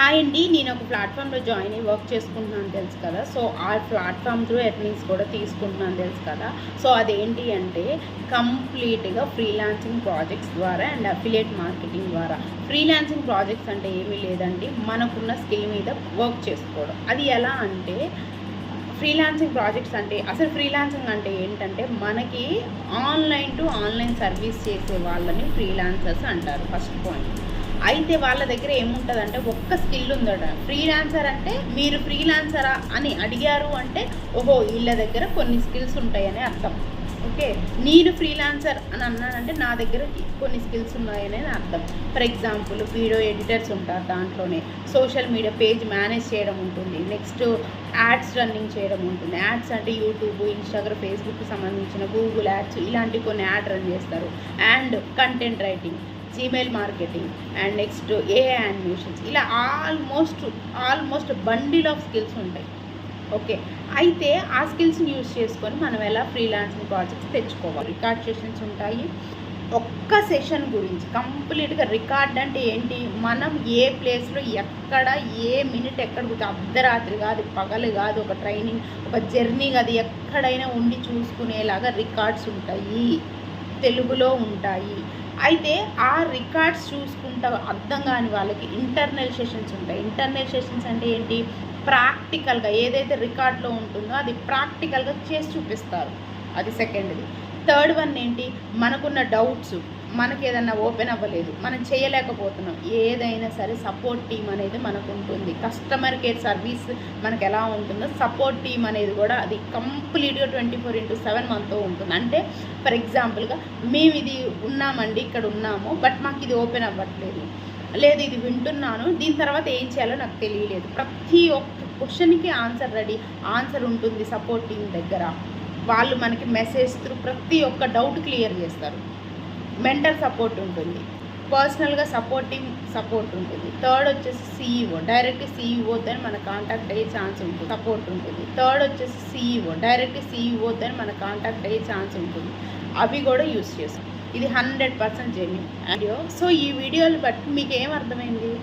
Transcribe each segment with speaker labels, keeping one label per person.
Speaker 1: Hi అండి, నేను ఒక ప్లాట్ఫామ్లో జాయిన్ అయ్యి వర్క్ చేసుకుంటున్నాను తెలుసు కదా. సో ఆ ప్లాట్ఫామ్ త్రూ ఎర్నింగ్స్ కూడా తీసుకుంటున్నాను తెలుసు కదా. సో అదేంటి అంటే కంప్లీట్గా ఫ్రీలాన్సింగ్ ప్రాజెక్ట్స్ ద్వారా అండ్ అఫిలియేట్ మార్కెటింగ్ ద్వారా. ఫ్రీలాన్సింగ్ ప్రాజెక్ట్స్ అంటే ఏమీ లేదండి, మనకున్న స్కిల్ మీద వర్క్ చేసుకోవడం. అది ఎలా అంటే ఫ్రీలాన్సింగ్ ప్రాజెక్ట్స్ అంటే అసలు ఫ్రీలాన్సింగ్ అంటే ఏంటంటే మనకి ఆన్లైన్ టు ఆన్లైన్ సర్వీస్ చేసే వాళ్ళని ఫ్రీలాన్సర్స్ అంటారు. First point. అయితే వాళ్ళ దగ్గర ఏముంటుందంటే ఒక్క స్కిల్ ఉందట. ఫ్రీలాన్సర్ అంటే మీరు ఫ్రీలాన్సరా అని అడిగారు అంటే ఓహో వీళ్ళ దగ్గర కొన్ని స్కిల్స్ ఉంటాయని అర్థం. ఓకే, నేను ఫ్రీలాన్సర్ అని అన్నానంటే నా దగ్గర కొన్ని స్కిల్స్ ఉన్నాయని అర్థం. ఫర్ ఎగ్జాంపుల్ వీడియో ఎడిటర్స్ ఉంటారు, దాంట్లోనే సోషల్ మీడియా పేజ్ మేనేజ్ చేయడం ఉంటుంది, నెక్స్ట్ యాడ్స్ రన్నింగ్ చేయడం ఉంటుంది. యాడ్స్ అంటే యూట్యూబ్, ఇన్స్టాగ్రామ్, ఫేస్బుక్కి సంబంధించిన గూగుల్ యాడ్స్ ఇలాంటి కొన్ని యాడ్ రన్ చేస్తారు. And content writing, Gmail marketing and next AI animations, ఇలా ఆల్మోస్ట్ బండిల్ ఆఫ్ స్కిల్స్ ఉంటాయి. ఓకే, అయితే ఆ స్కిల్స్ని యూజ్ చేసుకొని మనం ఎలా ఫ్రీలాన్సింగ్ ప్రాజెక్ట్స్ తెచ్చుకోవాలి. రికార్డ్ సెషన్స్ ఉంటాయి. ఒక్క సెషన్ గురించి కంప్లీట్గా రికార్డ్ అంటే ఏంటి, మనం ఏ ప్లేస్లో ఎక్కడ ఏ మినిట్ ఎక్కడ కూర్చో, అర్ధరాత్రి కాదు, పగలు కాదు, ఒక ట్రైనింగ్ ఒక జర్నీ కాదు, ఎక్కడైనా ఉండి చూసుకునేలాగా రికార్డ్స్ ఉంటాయి, తెలుగులో ఉంటాయి. అయితే ఆ రికార్డ్స్ చూసుకుంటా అర్థం కాని వాళ్ళకి ఇంటర్నల్ సెషన్స్ ఉంటాయి. ఇంటర్నల్ సెషన్స్ అంటే ఏంటి, ప్రాక్టికల్గా ఏదైతే రికార్డ్లో ఉంటుందో అది ప్రాక్టికల్గా చేసి చూపిస్తారు. అది సెకండ్ది. థర్డ్ వన్ ఏంటి, మనకున్న డౌట్స్, మనకి ఏదన్నా ఓపెన్ అవ్వలేదు, మనం చేయలేకపోతున్నాం, ఏదైనా సరే సపోర్ట్ టీమ్ అనేది మనకు ఉంటుంది. కస్టమర్ కేర్ సర్వీస్ మనకు ఎలా ఉంటుందో సపోర్ట్ టీమ్ అనేది కూడా అది కంప్లీట్గా 24/7 మనతో ఉంటుంది. అంటే ఫర్ ఎగ్జాంపుల్గా మేము ఇది ఉన్నామండి, ఇక్కడ ఉన్నాము, బట్ మాకు ఇది ఓపెన్ అవ్వట్లేదు, లేదు ఇది వింటున్నాను, దీని తర్వాత ఏం చేయాలో నాకు తెలియలేదు, ప్రతి ఒక్క క్వశ్చన్కి ఆన్సర్ ఉంటుంది సపోర్ట్ టీం దగ్గర. వాళ్ళు మనకి మెసేజ్ త్రూ ప్రతి ఒక్క డౌట్ క్లియర్ చేస్తారు. మెంటల్ సపోర్ట్ ఉంటుంది, పర్సనల్గా సపోర్ట్ ఉంటుంది. థర్డ్ వచ్చేసి సీఈఓ, డైరెక్ట్ సీఈఓతో మన కాంటాక్ట్ అయ్యే ఛాన్స్ ఉంటుంది, సపోర్ట్ ఉంటుంది. థర్డ్ వచ్చేసి సీఈఓ, డైరెక్ట్ సీఈఓతో మన కాంటాక్ట్ అయ్యే ఛాన్స్ ఉంటుంది. అవి కూడా యూస్ చేస్తాం. ఇది 100% జెన్యూన్ వీడియో. సో ఈ వీడియోలు బట్టి మీకు ఏమర్థమైంది,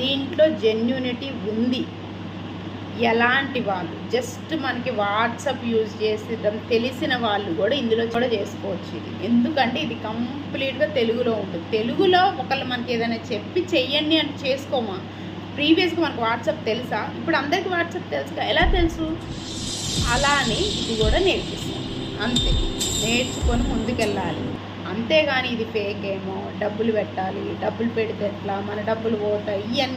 Speaker 1: దీంట్లో జెన్యూనిటీ ఉంది. ఎలాంటి వాళ్ళు జస్ట్ మనకి వాట్సాప్ యూజ్ చేసేటం తెలిసిన వాళ్ళు కూడా ఇందులో కూడా చేసుకోవచ్చు. ఇది ఎందుకంటే ఇది కంప్లీట్గా తెలుగులో ఉంటుంది. తెలుగులో ఒకళ్ళు మనకి ఏదైనా చెప్పి చెయ్యండి అని చేసుకోమా. ప్రీవియస్గా మనకు వాట్సాప్ తెలుసా, ఇప్పుడు అందరికీ వాట్సాప్ తెలుసుగా, ఎలా తెలుసు, అలా అని ఇది కూడా నేర్పిస్తాం. అంతే, నేర్చుకొని ముందుకెళ్ళాలి. అంతేగాని ఇది ఫేక్ ఏమో, డబ్బులు పెట్టాలి, డబ్బులు పెడితే ఎట్లా, మన డబ్బులు పోతాయి, ఇవన్నీ